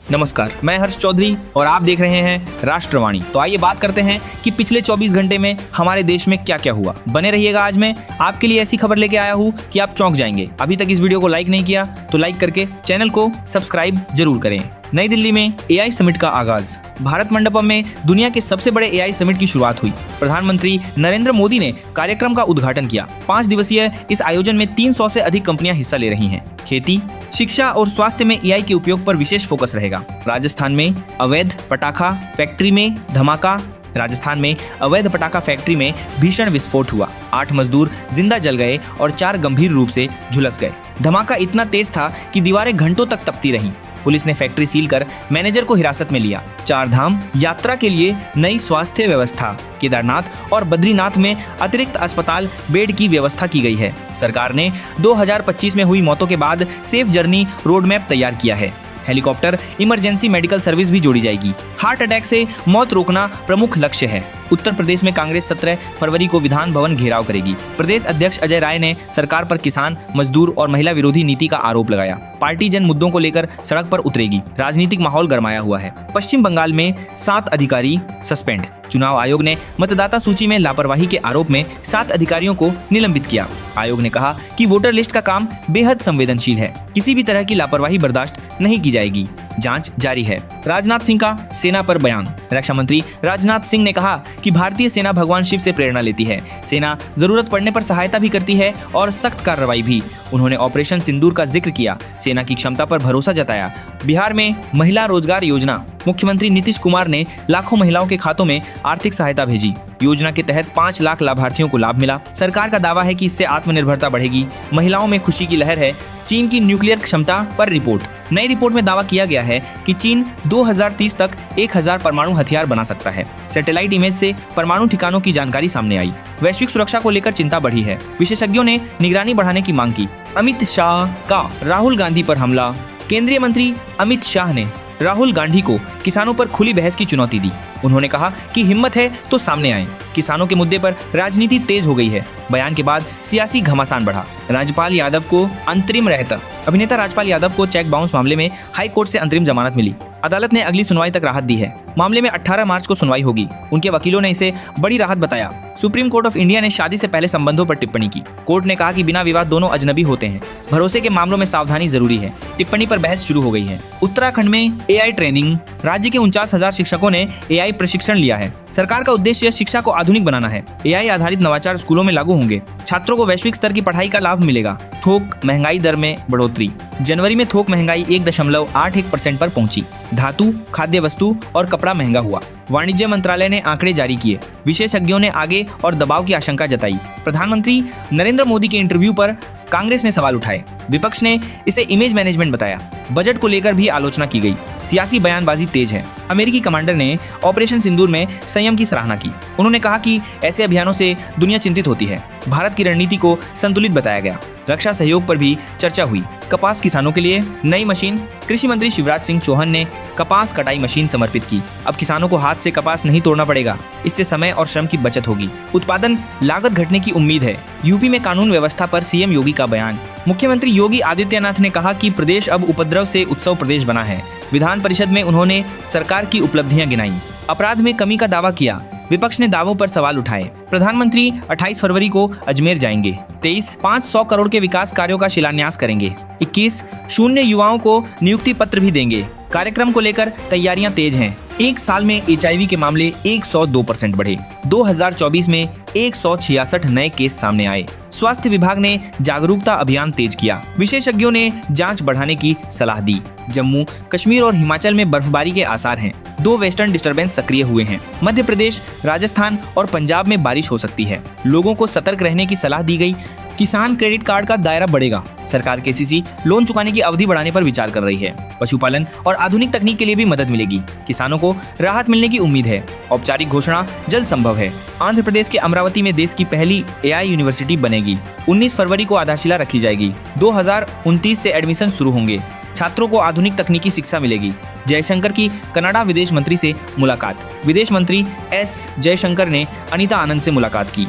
नमस्कार, मैं हर्ष चौधरी और आप देख रहे हैं राष्ट्रवाणी। तो आइए बात करते हैं कि पिछले 24 घंटे में हमारे देश में क्या क्या हुआ। बने रहिएगा, आज मैं आपके लिए ऐसी खबर लेके आया हूँ कि आप चौंक जाएंगे। अभी तक इस वीडियो को लाइक नहीं किया तो लाइक करके चैनल को सब्सक्राइब जरूर करें। नई दिल्ली में एआई समिट का आगाज। भारत मंडपम में दुनिया के सबसे बड़े एआई समिट की शुरुआत हुई। प्रधानमंत्री नरेंद्र मोदी ने कार्यक्रम का उद्घाटन किया। 5 दिवसीय इस आयोजन में 300 से अधिक कंपनियां हिस्सा ले रही हैं। खेती, शिक्षा और स्वास्थ्य में एआई के उपयोग पर विशेष फोकस रहेगा। राजस्थान में अवैध पटाखा फैक्ट्री में धमाका। राजस्थान में अवैध पटाखा फैक्ट्री में भीषण विस्फोट हुआ। 8 मजदूर जिंदा जल गए और 4 गंभीर रूप से झुलस गए। धमाका इतना तेज था कि दीवारें घंटों तक तपती रहीं। पुलिस ने फैक्ट्री सील कर मैनेजर को हिरासत में लिया। 4 धाम यात्रा के लिए नई स्वास्थ्य व्यवस्था। केदारनाथ और बद्रीनाथ में अतिरिक्त अस्पताल बेड की व्यवस्था की गई है। सरकार ने 2025 में हुई मौतों के बाद सेफ जर्नी रोड मैप तैयार किया है। हेलीकॉप्टर इमरजेंसी मेडिकल सर्विस भी जोड़ी जाएगी। हार्ट अटैक से मौत रोकना प्रमुख लक्ष्य है। उत्तर प्रदेश में कांग्रेस 17 फरवरी को विधान भवन घेराव करेगी। प्रदेश अध्यक्ष अजय राय ने सरकार पर किसान, मजदूर और महिला विरोधी नीति का आरोप लगाया। पार्टी जन मुद्दों को लेकर सड़क पर उतरेगी। राजनीतिक माहौल गरमाया हुआ है। पश्चिम बंगाल में 7 अधिकारी सस्पेंड। चुनाव आयोग ने मतदाता सूची में लापरवाही के आरोप में 7 अधिकारियों को निलंबित किया। आयोग ने कहा कि वोटर लिस्ट का काम बेहद संवेदनशील है। किसी भी तरह की लापरवाही बर्दाश्त नहीं की जाएगी। जांच जारी है। राजनाथ सिंह का सेना पर बयान। रक्षा मंत्री राजनाथ सिंह ने कहा कि भारतीय सेना भगवान शिव से प्रेरणा लेती है। सेना जरूरत पड़ने पर सहायता भी करती है और सख्त कार्रवाई भी। उन्होंने ऑपरेशन सिंदूर का जिक्र किया। सेना की क्षमता पर भरोसा जताया। बिहार में महिला रोजगार योजना। मुख्यमंत्री नीतीश कुमार ने लाखों महिलाओं के खातों में आर्थिक सहायता भेजी। योजना के तहत 5 लाख लाभार्थियों को लाभ मिला। सरकार का दावा है कि इससे आत्मनिर्भरता बढ़ेगी। महिलाओं में खुशी की लहर है। चीन की न्यूक्लियर क्षमता पर रिपोर्ट। नई रिपोर्ट में दावा किया गया है कि चीन 2030 तक 1000 परमाणु हथियार बना सकता है। सैटेलाइट इमेज से परमाणु ठिकानों की जानकारी सामने आई। वैश्विक सुरक्षा को लेकर चिंता बढ़ी है। विशेषज्ञों ने निगरानी बढ़ाने की मांग की। अमित शाह का राहुल गांधी पर हमला। केंद्रीय मंत्री अमित शाह ने राहुल गांधी को किसानों पर खुली बहस की चुनौती दी। उन्होंने कहा कि हिम्मत है तो सामने आए। किसानों के मुद्दे पर राजनीति तेज हो गई है। बयान के बाद सियासी घमासान बढ़ा। राजपाल यादव को अंतरिम रहता। अभिनेता राजपाल यादव को चेक बाउंस मामले में हाई कोर्ट से अंतरिम जमानत मिली। अदालत ने अगली सुनवाई तक राहत दी है। मामले में 18 मार्च को सुनवाई होगी। उनके वकीलों ने इसे बड़ी राहत बताया। सुप्रीम कोर्ट ऑफ इंडिया ने शादी से पहले संबंधों पर टिप्पणी की। कोर्ट ने कहा कि बिना विवाह दोनों अजनबी होते हैं। भरोसे के मामलों में सावधानी जरूरी है। टिप्पणी पर बहस शुरू हो गई है। उत्तराखंड में एआई ट्रेनिंग। राज्य के 49,000 शिक्षकों ने एआई प्रशिक्षण लिया है। सरकार का उद्देश्य शिक्षा को आधुनिक बनाना है। एआई आधारित नवाचार स्कूलों में लागू होंगे। छात्रों को वैश्विक स्तर की पढ़ाई का लाभ मिलेगा। थोक महंगाई दर में बढ़ोतरी। जनवरी में थोक महंगाई 1.81% पर पहुंची। धातु, खाद्य वस्तु और कपड़ा महंगा हुआ। वाणिज्य मंत्रालय ने आंकड़े जारी किए। विशेषज्ञों ने आगे और दबाव की आशंका जताई। प्रधानमंत्री नरेंद्र मोदी के इंटरव्यू पर कांग्रेस ने सवाल उठाए। विपक्ष ने इसे इमेज मैनेजमेंट बताया। बजट को लेकर भी आलोचना की गई। सियासी बयानबाजी तेज है। अमेरिकी कमांडर ने ऑपरेशन सिंदूर में संयम की सराहना की। उन्होंने कहा कि ऐसे अभियानों से दुनिया चिंतित होती है। भारत की रणनीति को संतुलित बताया गया। रक्षा सहयोग पर भी चर्चा हुई। कपास किसानों के लिए नई मशीन। कृषि मंत्री शिवराज सिंह चौहान ने कपास कटाई मशीन समर्पित की। अब किसानों को हाथ से कपास नहीं तोड़ना पड़ेगा। इससे समय और श्रम की बचत होगी। उत्पादन लागत घटने की उम्मीद है। यूपी में कानून व्यवस्था पर सीएम योगी का बयान। मुख्यमंत्री योगी आदित्यनाथ ने कहा कि प्रदेश अब उपद्रव से उत्सव प्रदेश बना है। विधान परिषद में उन्होंने सरकार की उपलब्धियां गिनाई। अपराध में कमी का दावा किया। विपक्ष ने दावों पर सवाल उठाए। प्रधानमंत्री 28 फरवरी को अजमेर जाएंगे। 23 500 करोड़ के विकास कार्यों का शिलान्यास करेंगे। 21 शून्य युवाओं को नियुक्ति पत्र भी देंगे। कार्यक्रम को लेकर तैयारियां तेज हैं। एक साल में एचआईवी के मामले 102% बढ़े। 2024 में 166 नए केस सामने आए। स्वास्थ्य विभाग ने जागरूकता अभियान तेज किया। विशेषज्ञों ने जांच बढ़ाने की सलाह दी। जम्मू, कश्मीर और हिमाचल में बर्फबारी के आसार हैं। 2 वेस्टर्न डिस्टर्बेंस सक्रिय हुए हैं। मध्य प्रदेश, राजस्थान और पंजाब में बारिश हो सकती है। लोगों को सतर्क रहने की सलाह दी गई। किसान क्रेडिट कार्ड का दायरा बढ़ेगा। सरकार केसीसी लोन चुकाने की अवधि बढ़ाने पर विचार कर रही है। पशुपालन और आधुनिक तकनीक के लिए भी मदद मिलेगी। किसानों को राहत मिलने की उम्मीद है। औपचारिक घोषणा जल्द संभव है। आंध्र प्रदेश के अमरावती में देश की पहली एआई यूनिवर्सिटी बनेगी। 19 फरवरी को आधारशिला रखी जाएगी। 2029 से एडमिशन शुरू होंगे। छात्रों को आधुनिक तकनीकी शिक्षा मिलेगी। जयशंकर की कनाडा विदेश मंत्री से मुलाकात। विदेश मंत्री एस जयशंकर ने अनीता आनंद से मुलाकात की।